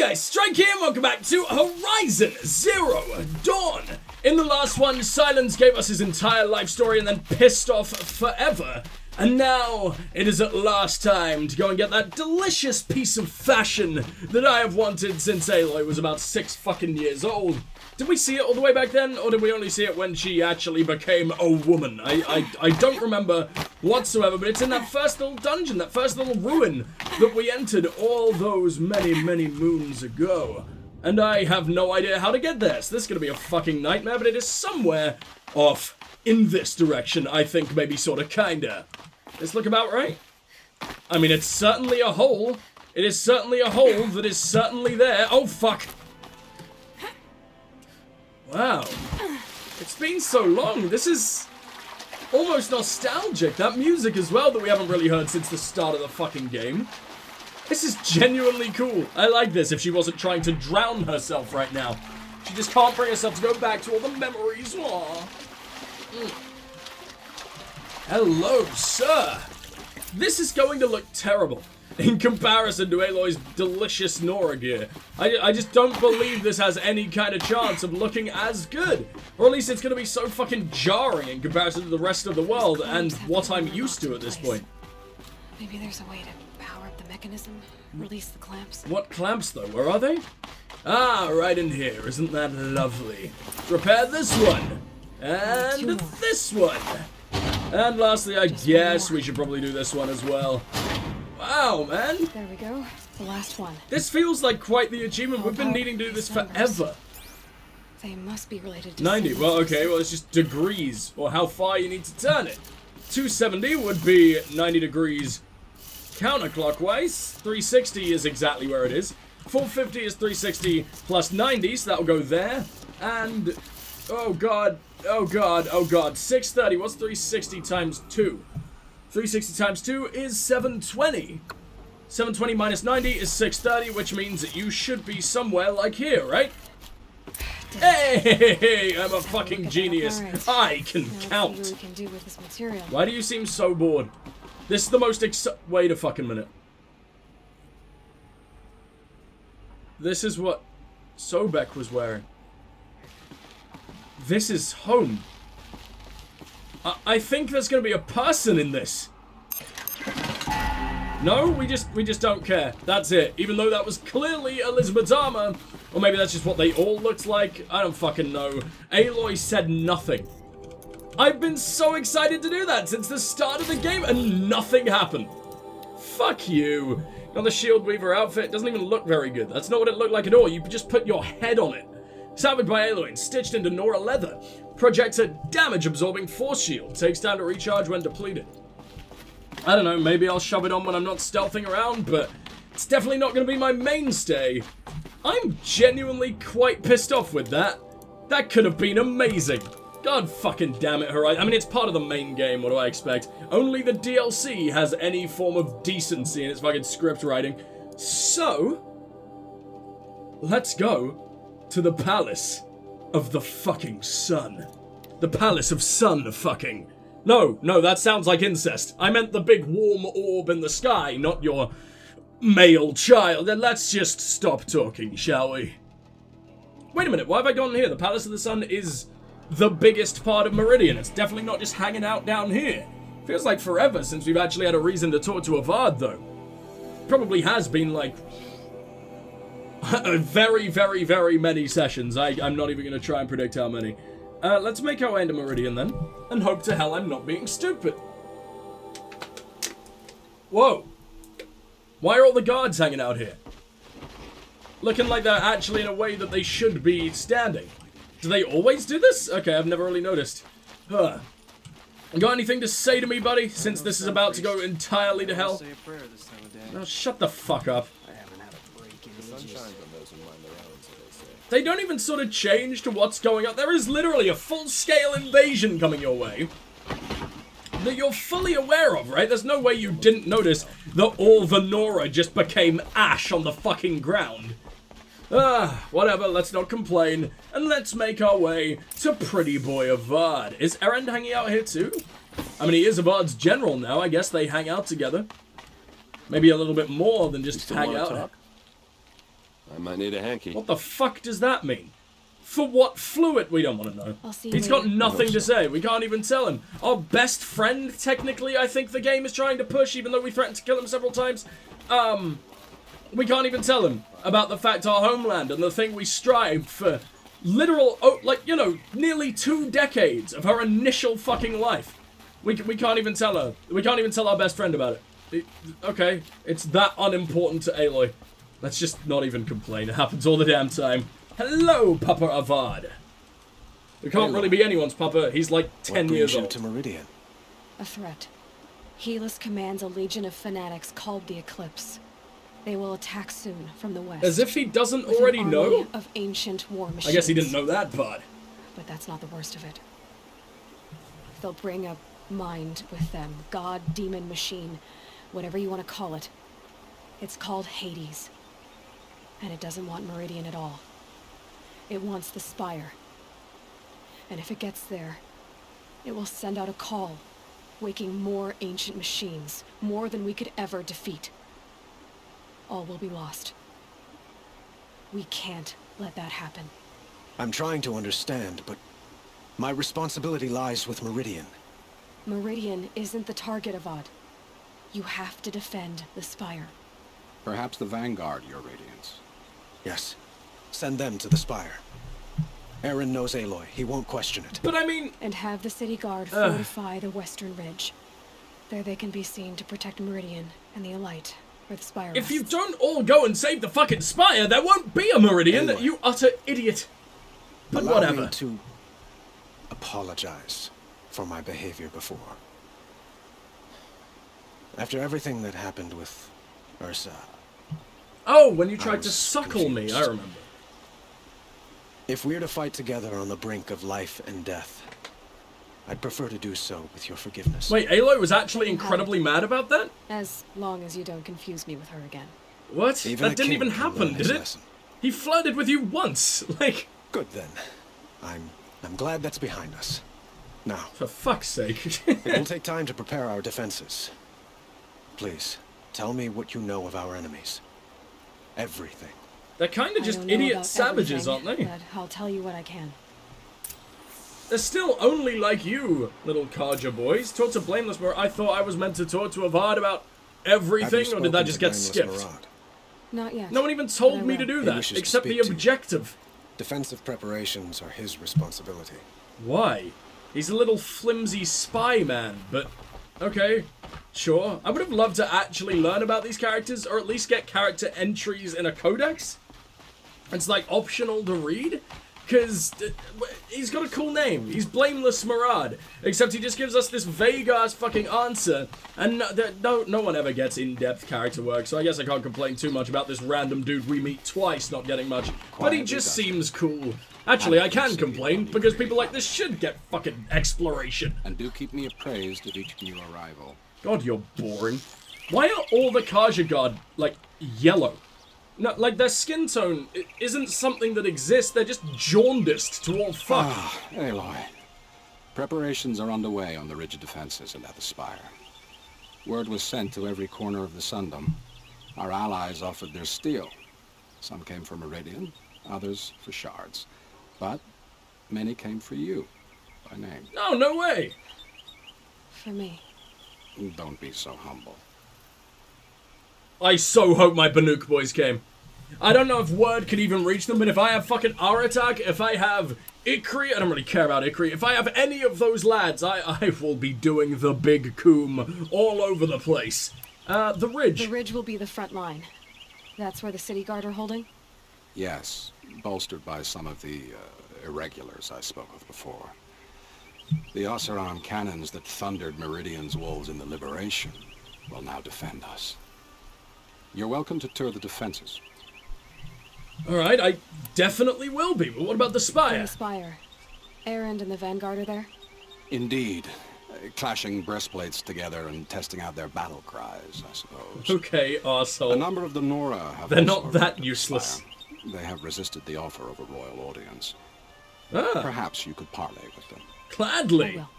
guys, Strike here and welcome back to Horizon Zero Dawn. In the last one, Silence gave us his entire life story and then pissed off forever. And now, it is at last time to go and get that delicious piece of fashion that I have wanted since Aloy was about 6 fucking years old. Did we see it all the way back then, or did we only see it when she actually became a woman? I don't remember whatsoever, but it's in that first little dungeon, that first little ruin that we entered all those many moons ago. And I have no idea how to get there, so this is going to be a fucking nightmare, but it is somewhere off in this direction, I think, maybe sorta kinda. This look about right? I mean, it's certainly a hole. It is certainly a hole that is certainly there. Oh, fuck. Wow. It's been so long. This is almost nostalgic. That music as well that we haven't really heard since the start of the fucking game. This is genuinely cool. I like this if she wasn't trying to drown herself right now. She just can't bring herself to go back to all the memories. Aww. Hello, sir. This is going to look terrible in comparison to Aloy's delicious Nora gear. I just don't believe this has any kind of chance of looking as good. Or at least it's going to be so fucking jarring in comparison to the rest of the world and what I'm used to at this point. Maybe there's a way to power up the mechanism, release the clamps. What clamps, though? Where are they? Ah, right in here. Isn't that lovely? Repair this one. And this one. And lastly, I guess we should probably do this one as well. Wow, man. There we go. The last one. This feels like quite the achievement. We've been needing to do this forever. They must be related to 90. Well, okay. Well, it's just degrees, or how far you need to turn it. 270 would be 90 degrees counterclockwise. 360 is exactly where it is. 450 is 360 plus 90, so that'll go there. And, oh god, oh god, oh god. 630. What's 360 times 2? 360 times 2 is 720. 720 minus 90 is 630, which means that you should be somewhere like here, right? Hey, I'm a fucking genius. I can count. Why do you seem so bored? This is the most wait a fucking minute. This is what Sobek was wearing. This is home. I think there's gonna be a person in this. No, we just don't care. That's it. Even though that was clearly Elizabeth's armor, or maybe that's just what they all looked like. I don't fucking know. Aloy said nothing. I've been so excited to do that since the start of the game, and nothing happened. Fuck you. Now the Shield Weaver outfit doesn't even look very good. That's not what it looked like at all. You just put your head on it. Salvaged by Aloy and stitched into Nora leather. Projects a damage-absorbing force shield. Takes time to recharge when depleted. I don't know, maybe I'll shove it on when I'm not stealthing around, but it's definitely not going to be my mainstay. I'm genuinely quite pissed off with that. That could have been amazing. God fucking damn it, Horizon. I mean, it's part of the main game, what do I expect? Only the DLC has any form of decency in its fucking script writing. So, let's go to the Palace of the fucking Sun. The Palace of Sun fucking. No, that sounds like incest. I meant the big warm orb in the sky, not your male child. Then let's just stop talking, shall we? Wait a minute, why have I gone here? The Palace of the Sun is the biggest part of Meridian. It's definitely not just hanging out down here. Feels like forever since we've actually had a reason to talk to Avad, though. Probably has been, like, very many sessions. I'm not even going to try and predict how many. Let's make our way into Meridian, then, and hope to hell I'm not being stupid. Whoa. Why are all the guards hanging out here? Looking like they're actually in a way that they should be standing. Do they always do this? Okay, I've never really noticed. Got anything to say to me, buddy, since this is about to go entirely to hell? No, shut the fuck up. They don't even sort of change to what's going on. There is literally a full-scale invasion coming your way that you're fully aware of, right? There's no way you didn't notice that all the Nora just became ash on the fucking ground. Whatever, let's not complain, and let's make our way to pretty boy Avad. Is Erend hanging out here too? I mean, he is Avad's general now. I guess they hang out together. Maybe a little bit more than just hang out. might need a hanky. What the fuck does that mean? For what fluid? We don't want to know. I'll see you He's got later. nothing to say. We can't even tell him. Our best friend, technically, I think the game is trying to push, even though we threatened to kill him several times. We can't even tell him about the fact our homeland and the thing we strive for literal, nearly 2 decades of her initial fucking life. We can't even tell her. We can't even tell our best friend about it. Okay, it's that unimportant to Aloy. Let's just not even complain. It happens all the damn time. Hello, Papa Avad. We can't really be anyone's Papa. He's like 10 years old. What brings you to Meridian? A threat. Helis commands a legion of fanatics called the Eclipse. They will attack soon from the west. As if he doesn't with already an army know? of ancient war machines. I guess he didn't know that part. But that's not the worst of it. They'll bring a mind with them. God, demon, machine. Whatever you want to call it. It's called Hades. And it doesn't want Meridian at all. It wants the Spire. And if it gets there, it will send out a call, waking more ancient machines, more than we could ever defeat. All will be lost. We can't let that happen. I'm trying to understand, but my responsibility lies with Meridian. Meridian isn't the target, Avad. You have to defend the Spire. Perhaps the Vanguard, Your Radiance. Yes. Send them to the Spire. Aaron knows Aloy. He won't question it. But I mean... And have the city guard fortify the western ridge. There they can be seen to protect Meridian and the Elite, where the Spire If you rests. don't all go and save the fucking Spire, there won't be a Meridian, Aloy. you utter idiot. But Allow whatever. me to apologize for my behavior before. After everything that happened with Ursa, Oh, when you I tried to was suckle me, confused. I remember. if we're to fight together on the brink of life and death, I'd prefer to do so with your forgiveness. Wait, Aloy was actually incredibly mad about that? As long as you don't confuse me with her again. What? Even a That didn't king even can happen, learn his did it? lesson. He flirted with you once. Like, Good then. I'm glad that's behind us. Now, for fuck's sake. it will take time to prepare our defenses. Please, tell me what you know of our enemies. Everything. They're kind of I just don't know idiot about savages, aren't everything, they? But I'll tell you what I can. They're still only like you, little Karja boys. Talk to Blameless Mirage. I thought I was meant to talk to Avad about Have you everything, or spoken did that to just get Blameless skipped? Maraude? Not yet. No one even But told I me to will. do He that, wishes to except the speak to you. objective. Defensive preparations are his responsibility. Why? He's a little flimsy spy man, but okay, sure. I would have loved to actually learn about these characters, or at least get character entries in a codex. It's like optional to read, because he's got a cool name. He's Blameless Maraude, except he just gives us this vague-ass fucking answer, and no one ever gets in-depth character work, so I guess I can't complain too much about this random dude we meet twice not getting much, but he just seems cool. Actually, I can complain, because people like this should get fucking exploration. And do keep me appraised of each new arrival. God, you're boring. Why are all the Karja God, like, yellow? No, like, their skin tone isn't something that exists, they're just jaundiced to all fuck. Ah, Aloy. Preparations are underway on the ridge of defenses and at the Spire. Word was sent to every corner of the Sundom. Our allies offered their steel. Some came for Meridian, others for shards. But many came for you, by name. Oh, no way! For me. Don't be so humble. I so hope my Banuk boys came. I don't know if word could even reach them, but if I have fucking Aratak, if I have Ikri, I don't really care about Ikri, if I have any of those lads, I will be doing the big coom all over the place. The ridge. The ridge will be the front line. That's where the city guard are holding? Yes, bolstered by some of the irregulars I spoke of before. The Oseram cannons that thundered Meridian's walls in the Liberation will now defend us. You're welcome to tour the defenses. Alright, I definitely will be, but what about the And Spire? the Spire. Erend and the Vanguard are there? Indeed. Clashing breastplates together and testing out their battle cries, I suppose. Okay, A arsehole. number of the Nora have They're also not that arrived at the useless. Spire. They have resisted the offer of a royal audience. Ah, Perhaps you could parley with them. gladly. I will.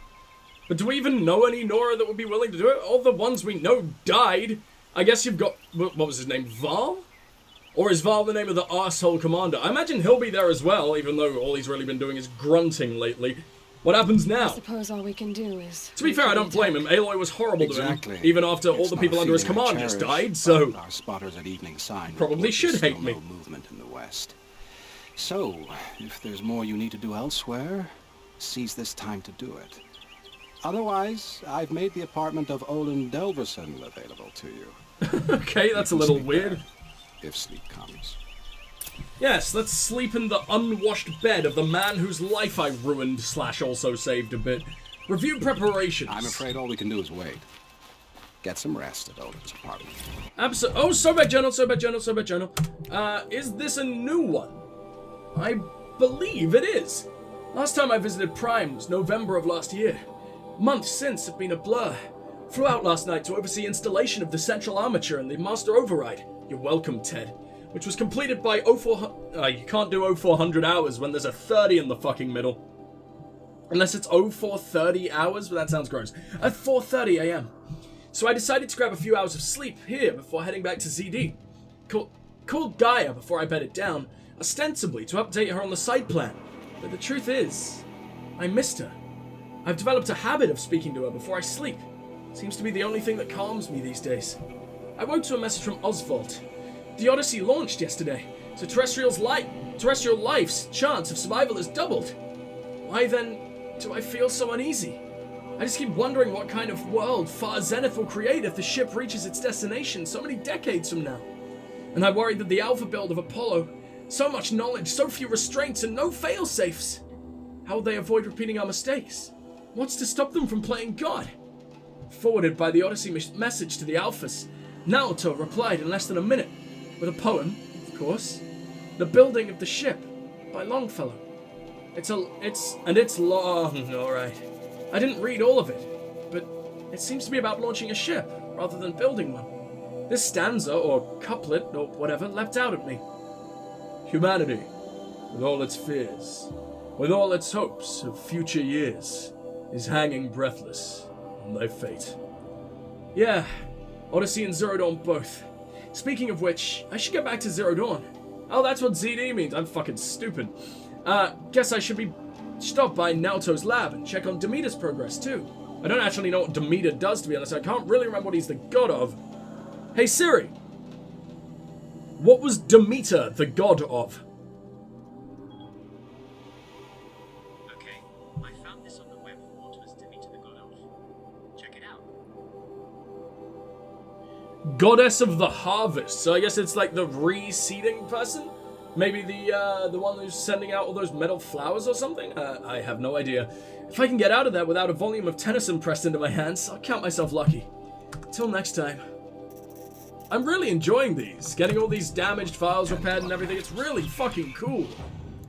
But do we even know any Nora that would be willing to do it? All the ones we know died. I guess you've got, what was his name, Val? Or is Val the name of the arsehole commander? I imagine he'll be there as well, even though all he's really been doing is grunting lately. What happens now? I suppose all we can do is... To be fair, I don't blame him. Aloy was horrible to him, even after all the people under his command just died, so... Our spotters at Evening Sign probably should hate me. No movement in the west. So, if there's more you need to do elsewhere, seize this time to do it. Otherwise, I've made the apartment of Olin Delverson available to you. Okay, that's a little weird. There, if sleep comes. Yes, let's sleep in the unwashed bed of the man whose life I ruined / also saved a bit. Review preparations. I'm afraid all we can do is wait. Get some rest at Olin's apartment. Oh, Sobek Journal. Is this a new one? I believe it is. Last time I visited Prime was November of last year. Months since have been a blur. Flew out last night to oversee installation of the central armature and the master override. You're welcome, Ted. Which was completed by 0400... you can't do 0400 hours when there's a 30 in the fucking middle. Unless it's 0430 hours, but that sounds gross. At 4:30 a.m. So I decided to grab a few hours of sleep here before heading back to ZD. Called Gaia before I bedded down, ostensibly to update her on the site plan. But the truth is, I missed her. I've developed a habit of speaking to her before I sleep. Seems to be the only thing that calms me these days. I woke to a message from Oswald. The Odyssey launched yesterday, so terrestrial life's chance of survival has doubled. Why then do I feel so uneasy? I just keep wondering what kind of world Far Zenith will create if the ship reaches its destination so many decades from now. And I worry that the Alpha build of Apollo, so much knowledge, so few restraints, and no fail-safes. How will they avoid repeating our mistakes? What's to stop them from playing God? Forwarded by the Odyssey message to the Alphas, Naoto replied in less than a minute, with a poem, of course. The Building of the Ship, by Longfellow. It's long, alright. I didn't read all of it, but it seems to be about launching a ship, rather than building one. This stanza, or couplet, or whatever, leapt out at me. Humanity, with all its fears, with all its hopes of future years, is hanging breathless on thy fate. Yeah, Odyssey and Zero Dawn both. Speaking of which, I should get back to Zero Dawn. Oh, that's what ZD means. I'm fucking stupid. Guess I should be stopped by Naoto's lab and check on Demeter's progress too. I don't actually know what Demeter does, to be honest. I can't really remember what he's the god of. Hey Siri, what was Demeter the god of? Okay, I found this on the web. What was Demeter the god of? Check it out. Goddess of the harvest. So I guess it's like the reseeding person? Maybe the one who's sending out all those metal flowers or something? I have no idea. If I can get out of there without a volume of Tennyson pressed into my hands, I'll count myself lucky. Till next time. I'm really enjoying these. Getting all these damaged files repaired and everything. It's really fucking cool.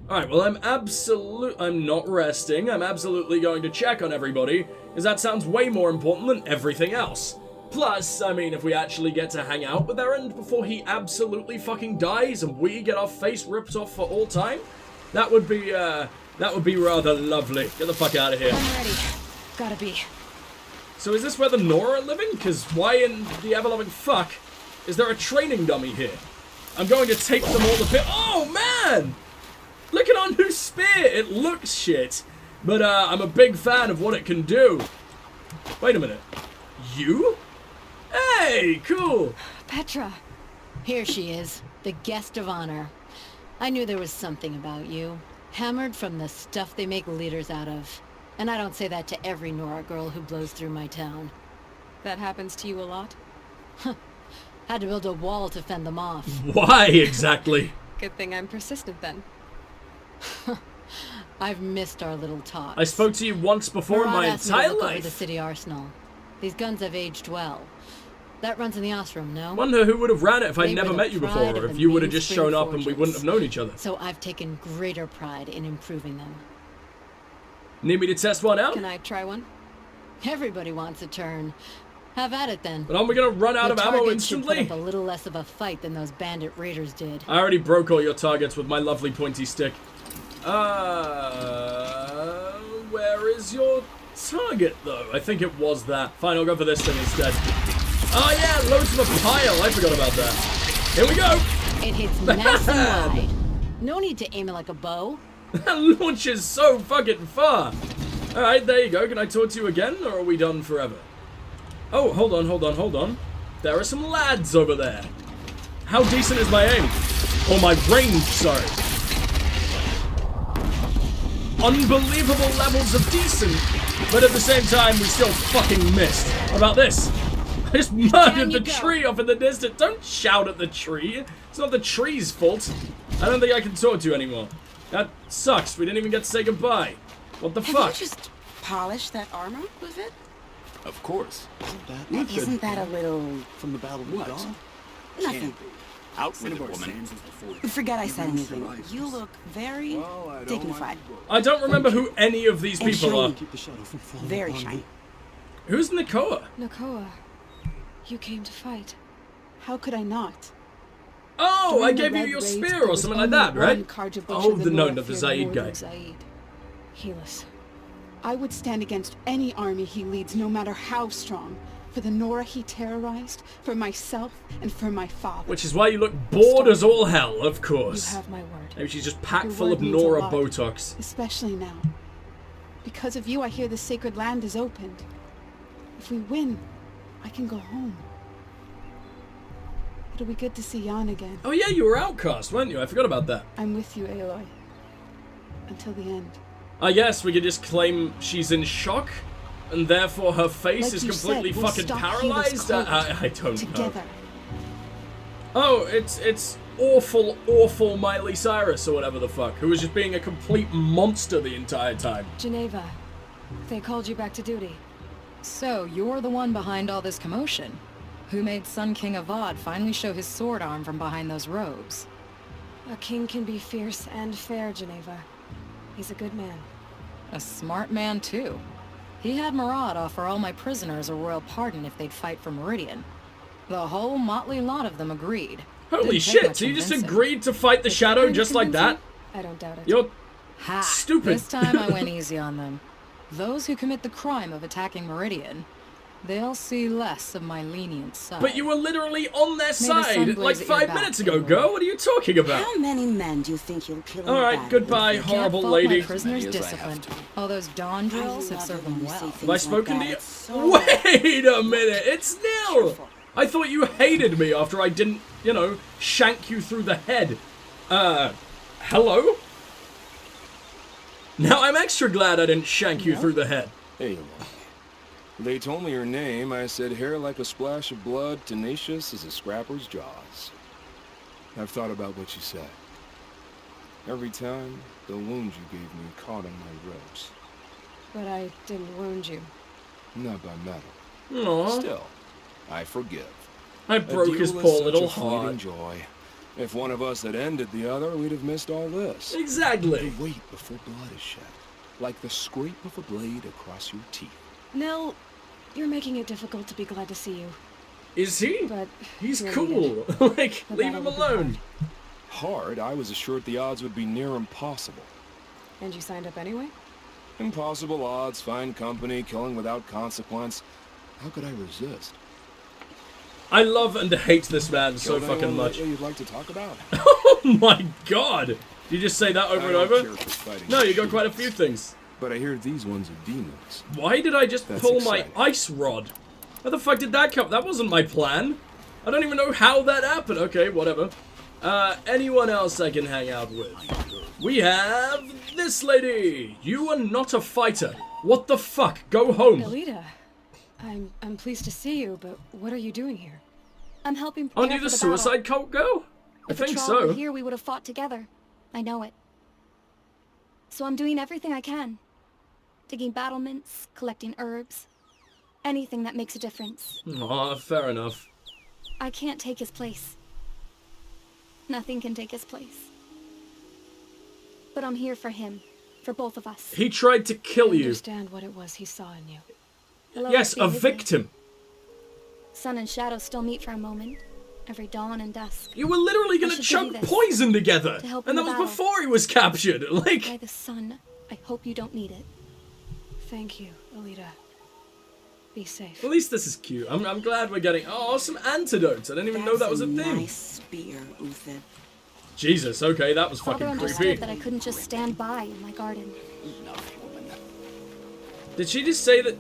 Alright, well I'm not resting. I'm absolutely going to check on everybody, because that sounds way more important than everything else. Plus, I mean, if we actually get to hang out with Erend before he absolutely fucking dies and we get our face ripped off for all time, that would be rather lovely. Get the fuck out of here. I'm ready. Gotta be. So is this where the Nora are living? Because why in the ever-loving fuck is there a training dummy here? I'm going to take them all to bit. Oh, man! Look at our new spear. It looks shit. But I'm a big fan of what it can do. Wait a minute. You? Hey, cool. Petra. Here she is, the guest of honor. I knew there was something about you. Hammered from the stuff they make leaders out of. And I don't say that to every Nora girl who blows through my town. That happens to you a lot? Had to build a wall to fend them off. Why, exactly? Good thing I'm persistent then. I've missed our little talks. I spoke to you once before in my entire life. The city arsenal. These guns have aged well. That runs in the Ostrom, no? Wonder who would have ran it if I'd never met you before, or if you would have just shown up and we wouldn't have known each other. So I've taken greater pride in improving them. Need me to test one out? Can I try one? Everybody wants a turn. Have at it then. But aren't we gonna run out of ammo instantly? Should put up a little less of a fight than those bandit raiders did. I already broke all your targets with my lovely pointy stick. Where is your target though? I think it was that. Fine, I'll go for this thing instead. Oh yeah, loads of a pile. I forgot about that. Here we go. It hits nice and wide. No need to aim it like a bow. That launches so fucking far. Alright, there you go. Can I talk to you again, or are we done forever? Oh, hold on. There are some lads over there. How decent is my aim? Or my range, sorry. Unbelievable levels of decent, but at the same time, we still fucking missed. How about this? I just murdered the tree off in the distance. Don't shout at the tree. It's not the tree's fault. I don't think I can talk to you anymore. That sucks. We didn't even get to say goodbye. What the fuck? Have you just polished that armor with it? Of course. Isn't that a little... From the Battle of What? God? Nothing. Out with it, woman. Forget I said anything. You look very dignified. I don't remember who any of these And people are. shiny. Very shiny. Who's Nakoa? Nakoa, you came to fight. How could I not? Oh, During I the gave you Red your Raids, spear there or was something like only that, right? one Karja butcher Oh, that the no, Nora not the feared Zaid more guy. than Zaid. Helis. I would stand against any army he leads, no matter how strong. For the Nora he terrorized, for myself, and for my father. Which is why you look bored as all hell, of You course. have my word. Maybe she's just packed Your full word of means a Nora lot. Botox. Especially now. Because of you, I hear the sacred land is opened. If we win, I can go home. It'll be good to see Jan again. Oh yeah, you were outcast, weren't you? I forgot about that. I'm with you, Aloy. Until the end. I guess we could just claim she's in shock, and therefore her face Like is you completely said, we'll fucking stop paralyzed. Helis I don't know. Together. Oh, it's awful Miley Cyrus or whatever the fuck, who was just being a complete monster the entire time. Geneva, they called you back to duty. So, you're the one behind all this commotion. Who made Sun King Avad finally show his sword arm from behind those robes? A king can be fierce and fair, Geneva. He's a good man. A smart man, too. He had Murad offer all my prisoners a royal pardon if they'd fight for Meridian. The whole motley lot of them agreed. Holy Didn't take shit, much so you just convincing. agreed to fight the Shadow Trying to just like convince that? him? I don't doubt it. You're Ha! stupid. This time I went easy on them. Those who commit the crime of attacking Meridian, they'll see less of my lenient side. But you were literally on their the sun side like blaze at your 5 back, minutes ago, Aloy. girl. What are you talking about? How many men do you think you'll kill in a Alright, battle? goodbye, If you Can't horrible fault lady. my prisoners' Many as I have discipline. All those dawn drills have love served it when them you say well. things Have I like spoken that. to you? It's so Wait a minute, it's nil! Careful. I thought you hated me after I didn't, you know, shank you through the head. Hello? Now I'm extra glad I didn't shank you through the head. Hey, Aloy. They told me your name. I said hair like a splash of blood, tenacious as a scrapper's jaws. I've thought about what you said. Every time, the wound you gave me caught on my ribs. But I didn't wound you. Not by metal. Aww, Still, I forgive. I A broke his duel is poor such little a fleeting heart. joy. If one of us had ended the other, we'd have missed all this. Exactly. The weight before blood is shed, like the scrape of a blade across your teeth. Nell, you're making it difficult to be glad to see you. Is he? But He's you're cool. needed. Like, The leave battle him will be alone. Hard, I was assured the odds would be near impossible. And you signed up anyway? Impossible odds, fine company, killing without consequence. How could I resist? I love and hate this man so Killed fucking anyone much. lately you'd like to talk about? Oh my god! Did you just say that over I and don't over? care for fighting No, you got shit. quite a few things. But I hear these ones are demons. Why did I just That's pull my exciting. ice rod? How the fuck did that come? That wasn't my plan. I don't even know how that happened. Okay, whatever. Anyone else I can hang out with? We have this lady. You are not a fighter. What the fuck? Go home. Elita, I'm pleased to see you, but what are you doing here? I'm helping prepare Aren't you for the the battle. suicide cult girl? I If think Patrol were so. here, we would have fought together. I know it. So I'm doing everything I can. Digging battlements, collecting herbs. Anything that makes a difference. Aw, fair enough. I can't take his place. Nothing can take his place. But I'm here for him. For both of us. He tried to kill I you. understand what it was he saw in you. Hello, Yes, a baby. victim. Sun and shadow still meet for a moment. Every dawn and dusk. You were literally gonna should give you chug this. poison together. To help And in that the was battle. before he was captured. By Like, the sun, I hope you don't need it. Thank you, Elita. Be safe. at least this is cute. I'm glad we're getting... Oh, some antidotes. I didn't even know that was a thing. Nice spear, Uther. Jesus, okay, that was Father fucking understood creepy. that I couldn't just stand by in my garden. Did she just say that...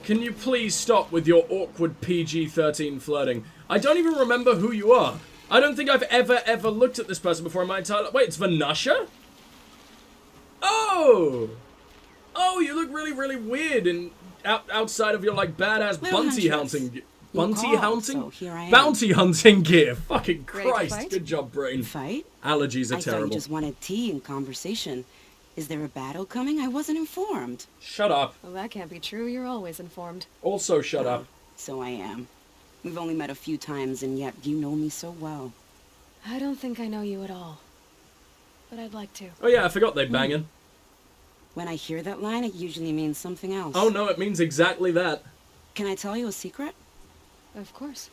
Can you please stop with your awkward PG-13 flirting? I don't even remember who you are. I don't think I've ever looked at this person before in my entire life. Wait, it's Vanasha? Oh! Oh, you look really weird and outside of your, like, badass bounty hunting... Bounty hunting? So here I am. Bounty hunting gear. Fucking Ready to Christ. fight? Good job, brain. Fight? Allergies are I thought terrible. you just wanted tea and conversation. Is there a battle coming? I wasn't informed. Shut up. Well, that can't be true. You're always informed. Also, shut up. So I am. We've only met a few times, and yet you know me so well. I don't think I know you at all. But I'd like to. Oh yeah, I forgot they banging. When I hear that line, it usually means something else. Oh no, it means exactly that. Can I tell you a secret? Of course.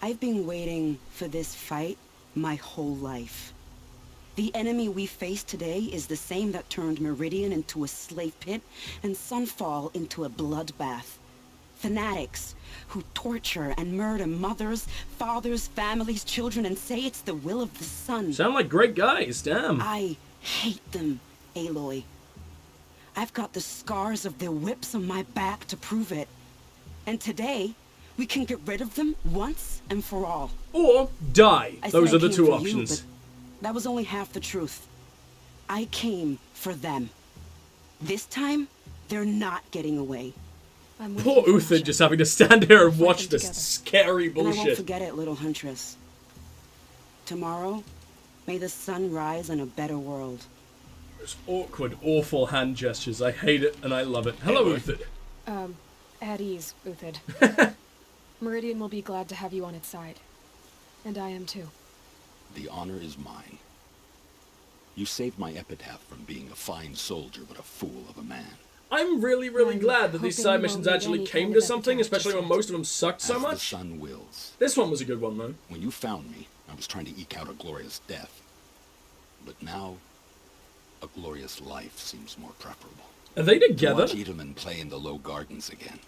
I've been waiting for this fight my whole life. The enemy we face today is the same that turned Meridian into a slave pit and Sunfall into a bloodbath. Fanatics who torture and murder mothers, fathers, families, children, and say it's the will of the sun. Sound like great guys, damn. I hate them, Aloy. I've got the scars of their whips on my back to prove it. And today, we can get rid of them once and for all. Or die. I said Those I are the came two for options. You, but that was only half the truth. I came for them. This time, they're not getting away. I'm with Poor you, Uthid Vanasha. just having to stand here and Fighting watch this together. scary And I won't bullshit. forget it, little huntress. Tomorrow, may the sun rise on a better world. Those awkward, awful hand gestures. I hate it and I love it. Hello, Uthid. At ease, Uthid. Meridian will be glad to have you on its side. And I am too. The honor is mine. You saved my epitaph from being a fine soldier but a fool of a man. I'm really I'm glad that these hoping side you missions won't need actually any came kind to of something, epitaph especially just when yet. most of them sucked so As the much. sun wills. This one was a good one, though. When you found me, I was trying to eke out a glorious death. But now, a glorious life seems more preferable. Are they To together? watch Edelman play in the low gardens again.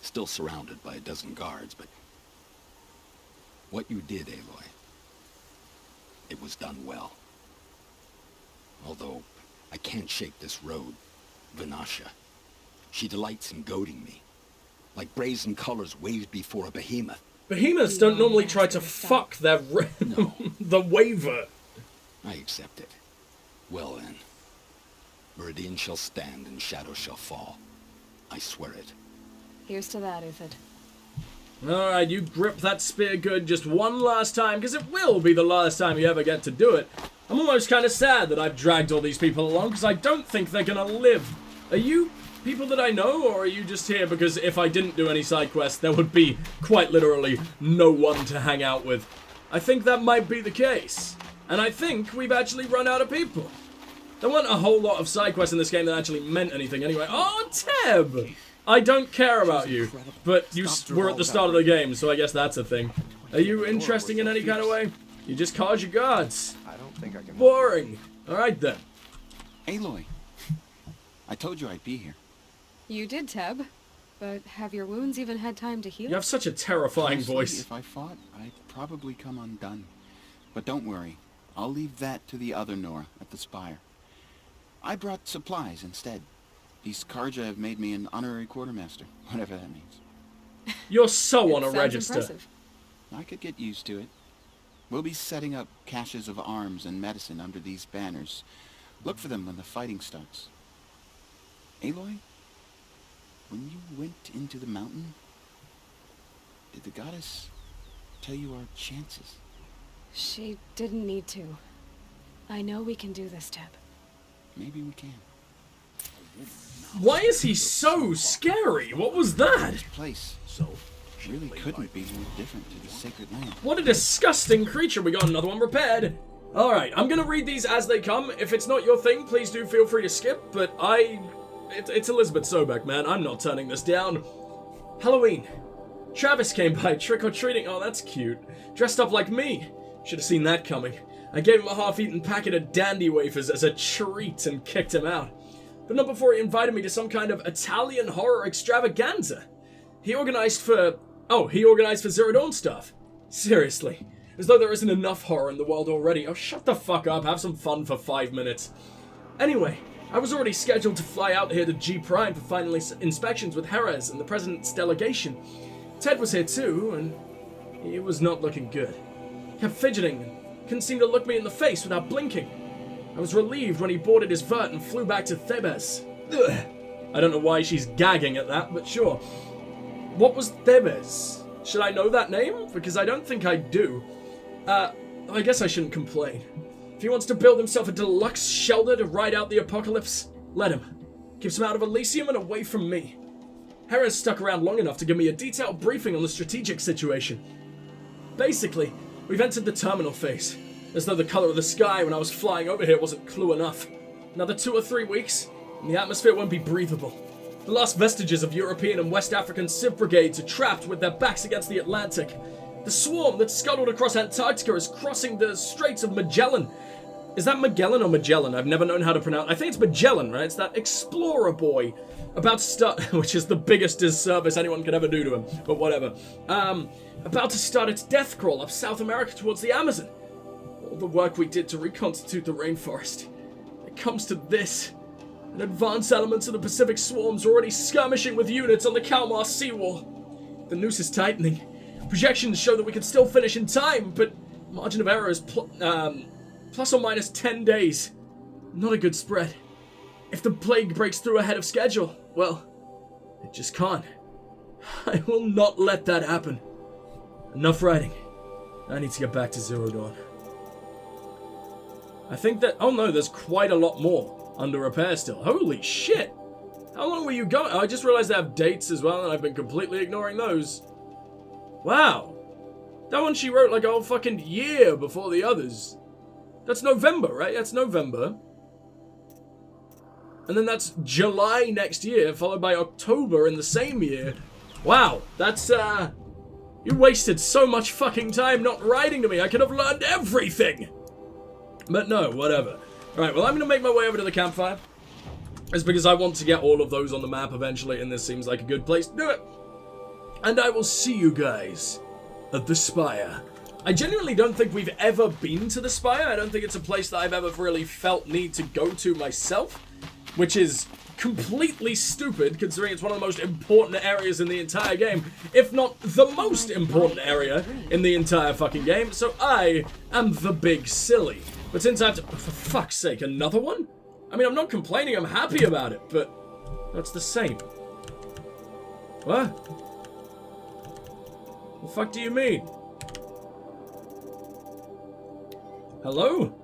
Still surrounded by a dozen guards, but... what you did, Aloy, it was done well. Although, I can't shake this road, Vanasha. She delights in goading me. Like brazen colors waved before a behemoth. Behemoths don't normally try to fuck their... No. the waver. I accept it. Well then. Meridian shall stand and shadow shall fall. I swear it. Here's to that, Uthid. Alright, you grip that spear good just one last time, because it will be the last time you ever get to do it. I'm almost kind of sad that I've dragged all these people along, because I don't think they're gonna live. Are you people that I know, or are you just here because if I didn't do any side quests, there would be, quite literally, no one to hang out with? I think that might be the case. And I think we've actually run out of people. There weren't a whole lot of side quests in this game that actually meant anything anyway. Oh, Teb! I don't care about you, but you were at the start of the game, so I guess that's a thing. Are you interesting in any kind of way? You just cause your guards. I don't think I can. Boring. Alright then. Aloy, I told you I'd be here. You did, Teb. But have your wounds even had time to heal? You have such a terrifying Honestly, voice. If I fought, I'd probably come undone. But don't worry, I'll leave that to the other Nora at the Spire. I brought supplies instead. These Karja have made me an honorary quartermaster, whatever that means. You're so on a Sounds register. impressive. I could get used to it. We'll be setting up caches of arms and medicine under these banners. Look for them when the fighting starts. Aloy, when you went into the mountain, did the goddess tell you our chances? She didn't need to. I know we can do this, Teb. Maybe we can. Why is he so scary? What was that? This place really couldn't be more different to the sacred land. What a disgusting creature. We got another one repaired. Alright, I'm gonna read these as they come. If it's not your thing, please do feel free to skip, but it's Elizabeth Sobek, man. I'm not turning this down. Halloween. Travis came by trick-or-treating. Oh, that's cute. Dressed up like me. Should have seen that coming. I gave him a half-eaten packet of dandy wafers as a treat and kicked him out. But not before he invited me to some kind of Italian horror extravaganza. He organized for Zero Dawn stuff. Seriously. as though there isn't enough horror in the world already. Oh, shut the fuck up. Have some fun for 5 minutes. Anyway, I was already scheduled to fly out here to G Prime for final inspections with Jerez and the President's delegation. Ted was here too, and he was not looking good. He kept fidgeting and couldn't seem to look me in the face without blinking. I was relieved when he boarded his vert and flew back to Thebes. Ugh. I don't know why she's gagging at that, but sure. What was Thebes? Should I know that name? Because I don't think I do. I guess I shouldn't complain. If he wants to build himself a deluxe shelter to ride out the apocalypse, let him. Keeps him out of Elysium and away from me. Jerez stuck around long enough to give me a detailed briefing on the strategic situation. Basically, we've entered the terminal phase. As though the color of the sky when I was flying over here wasn't clue enough. Another 2 or 3 weeks, and the atmosphere won't be breathable. The last vestiges of European and West African civ brigades are trapped with their backs against the Atlantic. The swarm that scuttled across Antarctica is crossing the Straits of Magellan. Is that Magellan or Magellan? I've never known how to pronounce. I think it's Magellan, right? It's that explorer boy about to start, which is the biggest disservice anyone could ever do to him, but whatever. About to start its death crawl up South America towards the Amazon. All the work we did to reconstitute the rainforest. It comes to this. And advanced elements of the Pacific swarms are already skirmishing with units on the Kalmar seawall. The noose is tightening. Projections show that we can still finish in time, but margin of error is plus or minus 10 days. Not a good spread. If the plague breaks through ahead of schedule, well, it just can't. I will not let that happen. Enough writing. I need to get back to Zero Dawn. I think that... Oh no, there's quite a lot more under repair still. Holy shit! How long were you going? I just realized they have dates as well, and I've been completely ignoring those. Wow. That one she wrote like a whole fucking year before the others. That's November, right? That's November. And then that's July next year, followed by October in the same year. Wow, that's, you wasted so much fucking time not writing to me. I could have learned everything. But no, whatever. Alright, well, I'm going to make my way over to the campfire. It's because I want to get all of those on the map eventually, and this seems like a good place to do it. And I will see you guys at the Spire. I genuinely don't think we've ever been to the Spire. I don't think it's a place that I've ever really felt need to go to myself, which is completely stupid considering it's one of the most important areas in the entire game, if not the most important area in the entire fucking game. So I am the big silly. But since I have to... For fuck's sake, another one? I mean, I'm not complaining, I'm happy about it, but that's the same. What? The fuck do you mean? Hello?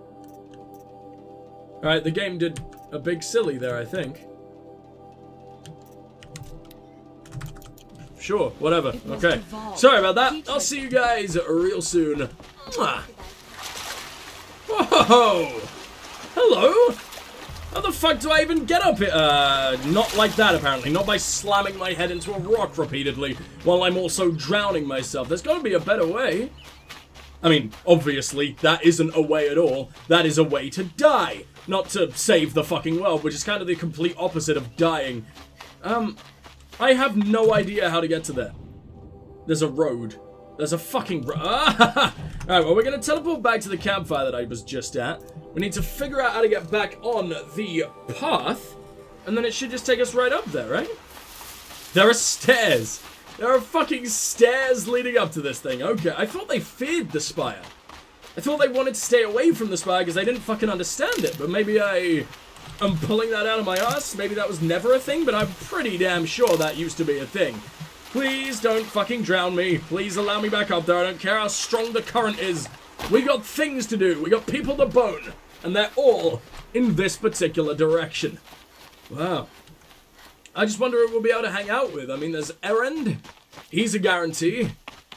Alright, the game did a big silly there, I think. Sure, whatever. Okay. Sorry about that. I'll see you guys real soon. Mwah. Whoa! Hello? How the fuck do I even get up here? Not like that, apparently. Not by slamming my head into a rock repeatedly while I'm also drowning myself. There's gotta be a better way. I mean, obviously, that isn't a way at all. That is a way to die. Not to save the fucking world, which is kind of the complete opposite of dying. I have no idea how to get to there. There's a road. There's a fucking road. Alright, well, we're gonna teleport back to the campfire that I was just at. We need to figure out how to get back on the path, and then it should just take us right up there, right? There are stairs. There are fucking stairs leading up to this thing. Okay, I thought they feared the Spire. I thought they wanted to stay away from the Spire because they didn't fucking understand it, but maybe I am pulling that out of my ass. Maybe that was never a thing, but I'm pretty damn sure that used to be a thing. Please don't fucking drown me. Please allow me back up there. I don't care how strong the current is. We got things to do. We got people to bone. And they're all in this particular direction. Wow. I just wonder who we'll be able to hang out with. I mean, there's Erend. He's a guarantee.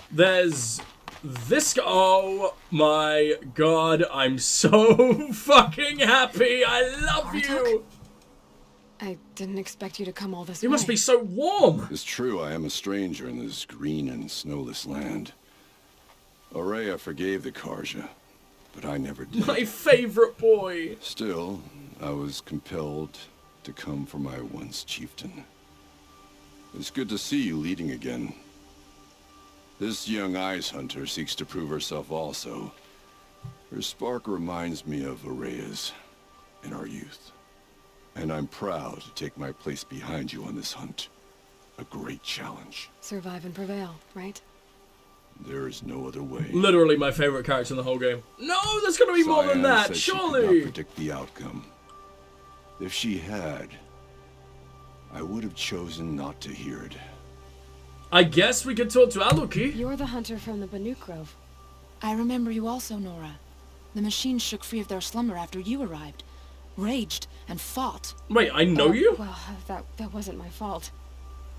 There's this guy. Oh my god. I'm so fucking happy. I love you. I didn't expect you to come all this way. You must be so warm. It's true, I am a stranger in this green and snowless land. Aurea forgave the Karja, but I never did. My favorite boy. Still, I was compelled to come for my once chieftain. It's good to see you leading again. This young ice hunter seeks to prove herself also. Her spark reminds me of Araya's in our youth. And I'm proud to take my place behind you on this hunt. A great challenge. Survive and prevail, right? There is no other way. Literally my favorite character in the whole game. No, there's gonna be more than Cyan that, said surely! She could not predict the outcome. If she had, I would have chosen not to hear it. I guess we could talk to Aloy. You're the hunter from the Banuk Grove. I remember you also, Nora. The machines shook free of their slumber after you arrived. Raged and fought. Wait, I know you? Well, that wasn't my fault.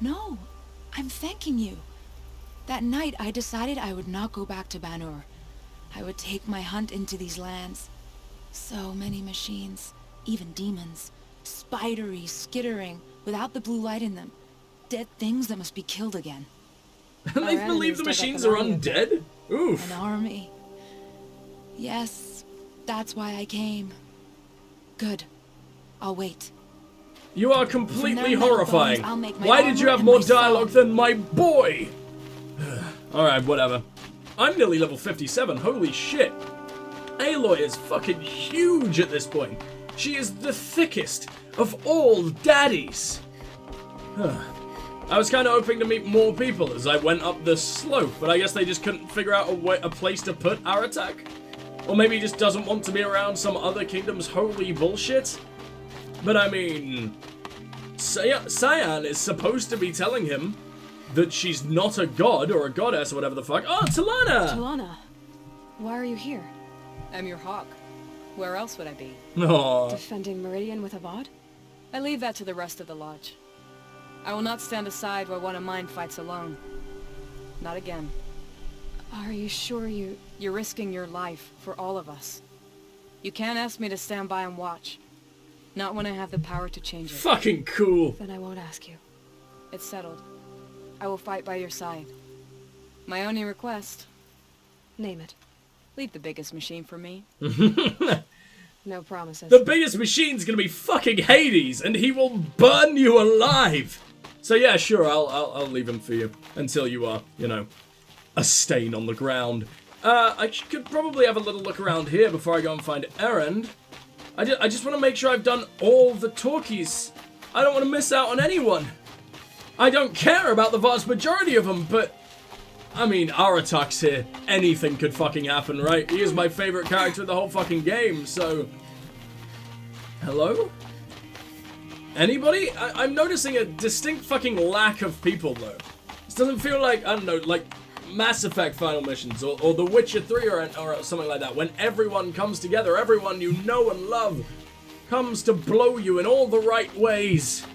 No, I'm thanking you. That night, I decided I would not go back to Banur. I would take my hunt into these lands. So many machines, even demons. Spidery, skittering, without the blue light in them. Dead things that must be killed again. They believe the machines are undead? Oof. An army. Yes, that's why I came. Good. I'll wait. You are completely From their horrifying. bones, I'll make my Why did you armor have and more my sword. dialogue than my boy? Alright, whatever. I'm nearly level 57, holy shit. Aloy is fucking huge at this point. She is the thickest of all daddies. I was kind of hoping to meet more people as I went up the slope, but I guess they just couldn't figure out a place to put Aratak. Or maybe he just doesn't want to be around some other kingdom's holy bullshit. But I mean, Cyan is supposed to be telling him that she's not a god or a goddess or whatever the fuck. Oh, Talana! Talana, why are you here? I'm your hawk. Where else would I be? Aww. Defending Meridian with Avad? I leave that to the rest of the lodge. I will not stand aside while one of mine fights alone. Not again. Are you sure you... You're risking your life for all of us. You can't ask me to stand by and watch. Not when I have the power to change it. Fucking cool. Then I won't ask you. It's settled. I will fight by your side. My only request... Name it. Leave the biggest machine for me. No promises. The biggest machine's gonna be fucking Hades, and he will burn you alive. So yeah, sure, I'll leave him for you until you are, you know, a stain on the ground. I could probably have a little look around here before I go and find Erend. I just want to make sure I've done all the talkies. I don't want to miss out on anyone. I don't care about the vast majority of them, but I mean, Aratak's here. Anything could fucking happen, right? He is my favorite character in the whole fucking game, so... Hello? Anybody? I'm noticing a distinct fucking lack of people, though. This doesn't feel like, I don't know, like Mass Effect final missions or The Witcher 3 or something like that. When everyone comes together, everyone you know and love comes to blow you in all the right ways.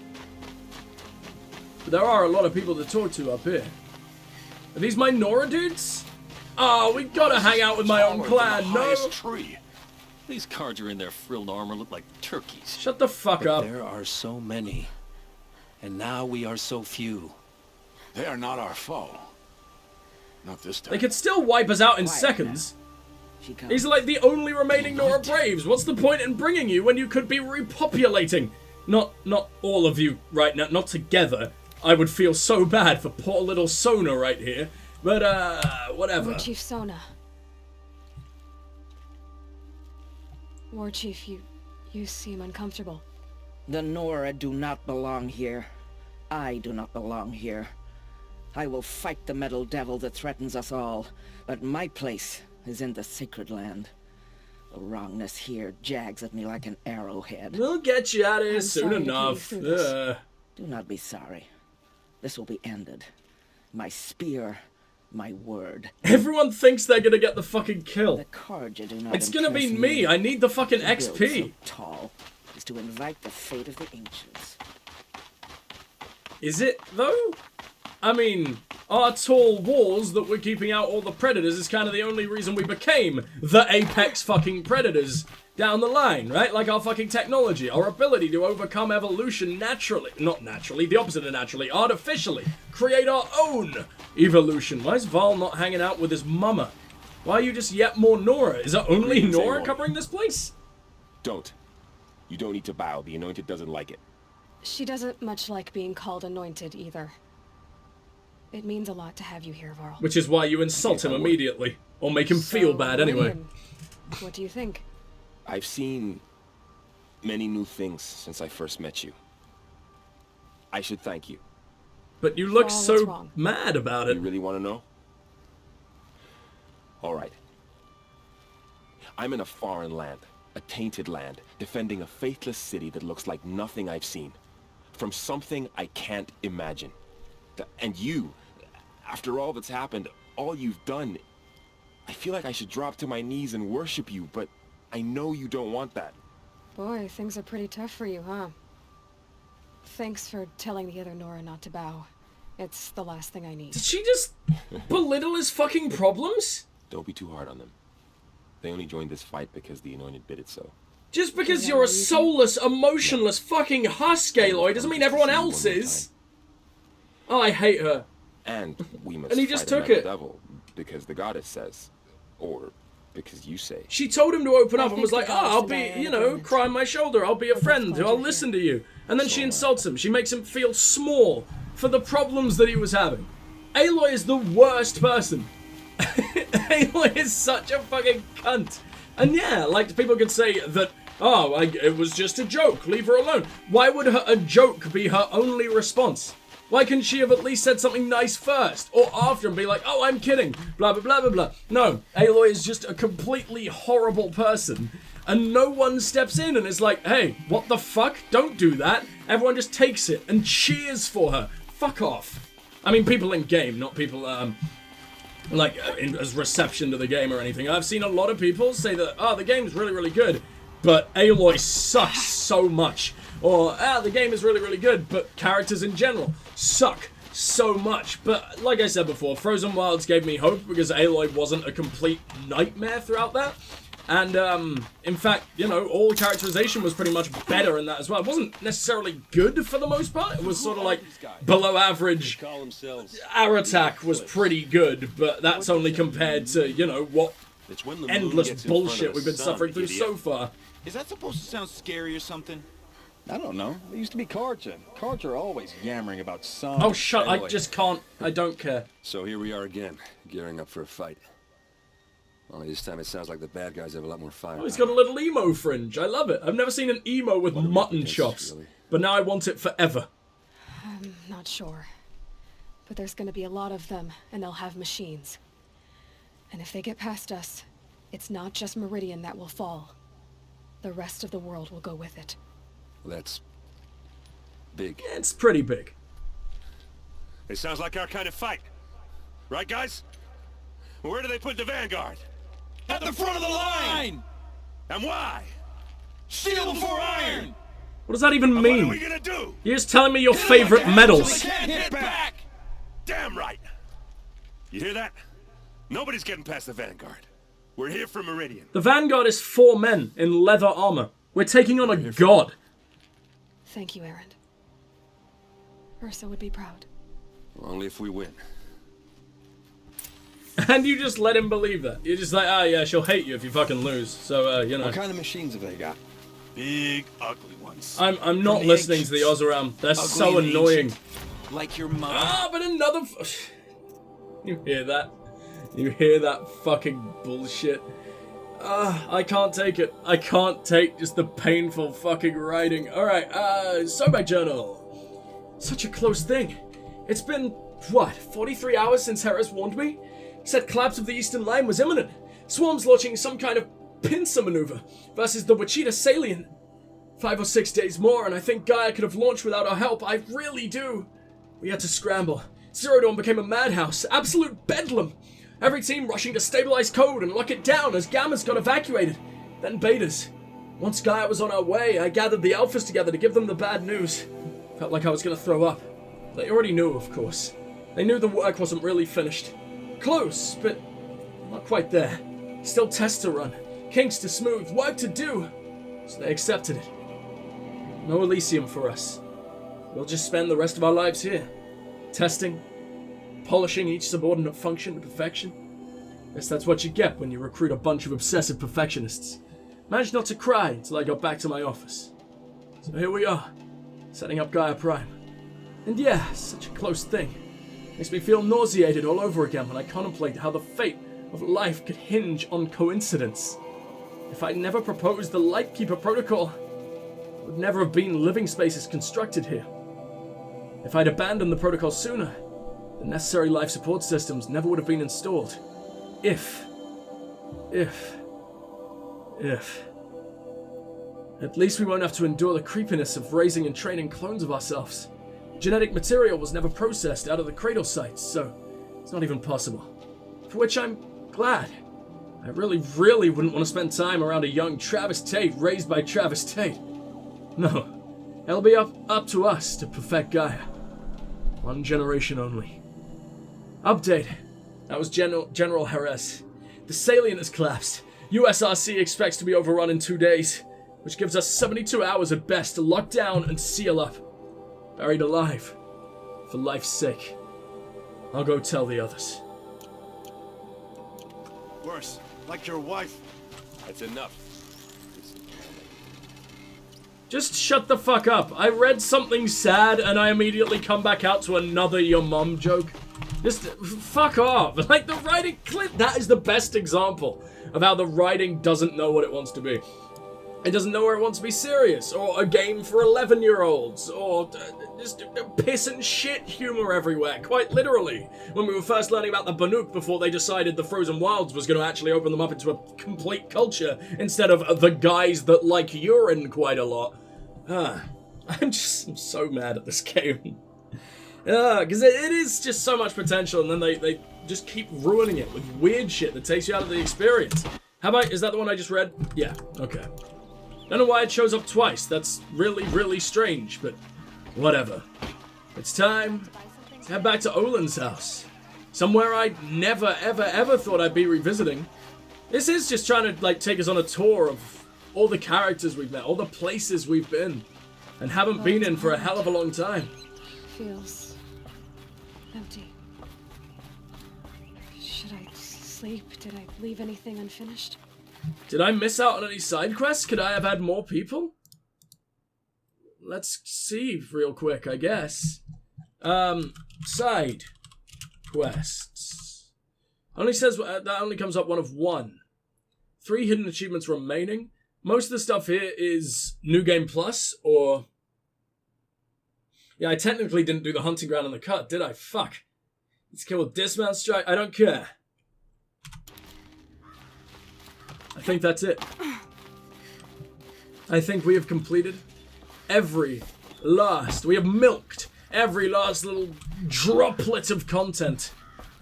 But there are a lot of people to talk to up here. Are these my Nora dudes? Oh, we gotta hang out with my own clan, no? Tree. These cards are in their frilled armor look like turkeys. Shut the fuck up. There are so many. And now we are so few. They are not our foe. Not this time. They could still wipe us out in seconds. He's like the only remaining Nora Braves. What's the point in bringing you when you could be repopulating? Not all of you right now, not together. I would feel so bad for poor little Sona right here. But, whatever. War Chief Sona. War Chief, you seem uncomfortable. The Nora do not belong here. I do not belong here. I will fight the metal devil that threatens us all, but my place is in the sacred land. The wrongness here jags at me like an arrowhead. We'll get you out of here soon sorry to enough. put you through this. Do not be sorry. This will be ended. My spear, my word. Everyone thinks they're gonna get the fucking kill. The Carja do not It's gonna be impress me. I need the fucking To build XP. so tall is to invite the fate of the ancients. Is it, though? I mean, our tall walls that we're keeping out all the predators is kind of the only reason we became the apex fucking predators down the line, right? Like our fucking technology, our ability to overcome evolution naturally. Not naturally, the opposite of naturally, artificially. Create our own evolution. Why is Val not hanging out with his mama? Why are you just yet more Nora? Is it only Greetings, Nora Aloy. covering this place? Don't. You don't need to bow. The Anointed doesn't like it. She doesn't much like being called anointed either. It means a lot to have you here, Varl. Which is why you insult him immediately. Or make him feel bad anyway. What do you think? I've seen many new things since I first met you. I should thank you. But you look so mad about it. You really want to know? All right. I'm in a foreign land, a tainted land, defending a faithless city that looks like nothing I've seen. From something I can't imagine. And you, after all that's happened, all you've done, I feel like I should drop to my knees and worship you, but I know you don't want that. Boy, things are pretty tough for you, huh? Thanks for telling the other Nora not to bow. It's the last thing I need. Did she just belittle his fucking problems? Don't be too hard on them. They only joined this fight because the Anointed bid it so. Just because you're a soulless, emotionless fucking husk, Aloy, doesn't mean everyone else is. Oh, I hate her. And we must and he just fight took another it. devil because the goddess says, or because you say. She told him to open up and was like, oh, I'll be, you know, cry on my shoulder. I'll be a friend. I'll listen to you. And then she insults him. She makes him feel small for the problems that he was having. Aloy is the worst person. Aloy is such a fucking cunt. And yeah, like people could say that, oh, it was just a joke. Leave her alone. Why would a joke be her only response? Why couldn't she have at least said something nice first? Or after and be like, oh, I'm kidding. Blah, blah, blah, blah, blah. No, Aloy is just a completely horrible person. And no one steps in and is like, hey, what the fuck? Don't do that. Everyone just takes it and cheers for her. Fuck off. I mean, people in game, not people, as reception to the game or anything. I've seen a lot of people say that, oh, the game's really, really good, but Aloy sucks so much. Or, the game is really, really good, but characters in general suck so much. But like I said before, Frozen Wilds gave me hope because Aloy wasn't a complete nightmare throughout that. And, in fact, you know, all characterization was pretty much better in that as well. It wasn't necessarily good for the most part. It was sort of like below average. Our attack was pretty good, but that's only compared to, you know, what endless bullshit we've been suffering through so far. Is that supposed to sound scary or something? I don't know. It used to be cards, and cards are always yammering about sun. Oh, shut! I just can't. I don't care. So here we are again, gearing up for a fight. Only this time it sounds like the bad guys have a lot more fire. Oh, he's got a little emo fringe. I love it. I've never seen an emo with mutton chops, really? But now I want it forever. I'm not sure. But there's going to be a lot of them, and they'll have machines. And if they get past us, it's not just Meridian that will fall. The rest of the world will go with it. Well, that's big. Yeah, it's pretty big. It sounds like our kind of fight. Right, guys? Where do they put the Vanguard? At the front of the line! And why? Steel before iron! What does that even mean? What are we gonna do? You're just telling me your favorite medals. Hit back! Damn right! You hear that? Nobody's getting past the Vanguard. We're here for Meridian. The Vanguard is 4 men in leather armor. We're taking on a god. Thank you, Erend. Ursa would be proud. Only if we win. And you just let him believe that. You're just like, oh yeah, she'll hate you if you fucking lose. So, you know. What kind of machines have they got? Big, ugly ones. I'm not listening to the Oseram. They're so annoying. Like your mother. Ah, but another... You hear that? You hear that fucking bullshit? I can't take it. I can't take just the painful fucking writing. Alright, Sobek Journal. Such a close thing. It's been, what, 43 hours since Harris warned me? He said collapse of the Eastern Line was imminent. Swarms launching some kind of pincer maneuver versus the Wichita salient. 5 or 6 days more, and I think Gaia could have launched without our help. I really do. We had to scramble. Zero Dawn became a madhouse. Absolute bedlam. Every team rushing to stabilize code and lock it down as Gammas got evacuated. Then Betas. Once Gaia was on our way, I gathered the Alphas together to give them the bad news. Felt like I was going to throw up. They already knew, of course. They knew the work wasn't really finished. Close, but not quite there. Still tests to run, kinks to smooth, work to do. So they accepted it. No Elysium for us. We'll just spend the rest of our lives here. Testing, polishing each subordinate function to perfection. Guess that's what you get when you recruit a bunch of obsessive perfectionists. Managed not to cry until I got back to my office. So here we are, setting up Gaia Prime. And yeah, such a close thing. Makes me feel nauseated all over again when I contemplate how the fate of life could hinge on coincidence. If I'd never proposed the Lightkeeper Protocol, there would never have been living spaces constructed here. If I'd abandoned the protocol sooner, the necessary life support systems never would have been installed. If. At least we won't have to endure the creepiness of raising and training clones of ourselves. Genetic material was never processed out of the cradle sites, so it's not even possible. For which I'm glad. I really wouldn't want to spend time around a young Travis Tate raised by Travis Tate. No, it'll be up to us to perfect Gaia. One generation only. Update. That was General Jerez. The salient has collapsed. USRC expects to be overrun in 2 days, which gives us 72 hours at best to lock down and seal up. Buried alive. For life's sake. I'll go tell the others. Worse, like your wife. That's enough. Just shut the fuck up. I read something sad and I immediately come back out to another your mum joke. Just fuck off. Like the writing, that is the best example of how the writing doesn't know what it wants to be. It doesn't know where it wants to be serious, or a game for 11-year-olds, or just piss and shit humor everywhere, quite literally. When we were first learning about the Banuk before they decided the Frozen Wilds was going to actually open them up into a complete culture, instead of the guys that like urine quite a lot. I'm so mad at this game. Because it is just so much potential, and then they just keep ruining it with weird shit that takes you out of the experience. Is that the one I just read? Yeah, okay. Don't know why it shows up twice. That's really strange, but whatever. It's time to head back to Olin's house. Somewhere I never, ever thought I'd be revisiting. This is just trying to, take us on a tour of all the characters we've met, all the places we've been, and haven't been in for a hell of a long time. Feels empty. Should I sleep? Did I leave anything unfinished? Did I miss out on any side quests? Could I have had more people? Let's see real quick, I guess. Side quests. Only says that only comes up one of 1. 3 hidden achievements remaining. Most of the stuff here is New Game Plus, or... Yeah, I technically didn't do the hunting ground in the cut, did I? Fuck. Let's kill with dismount strike. I don't care. I think that's it. I think we have completed we have milked every last little droplet of content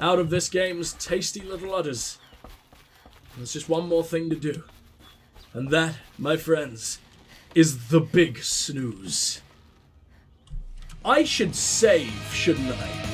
out of this game's tasty little udders. There's just one more thing to do. And that, my friends, is the big snooze. I should save, shouldn't I?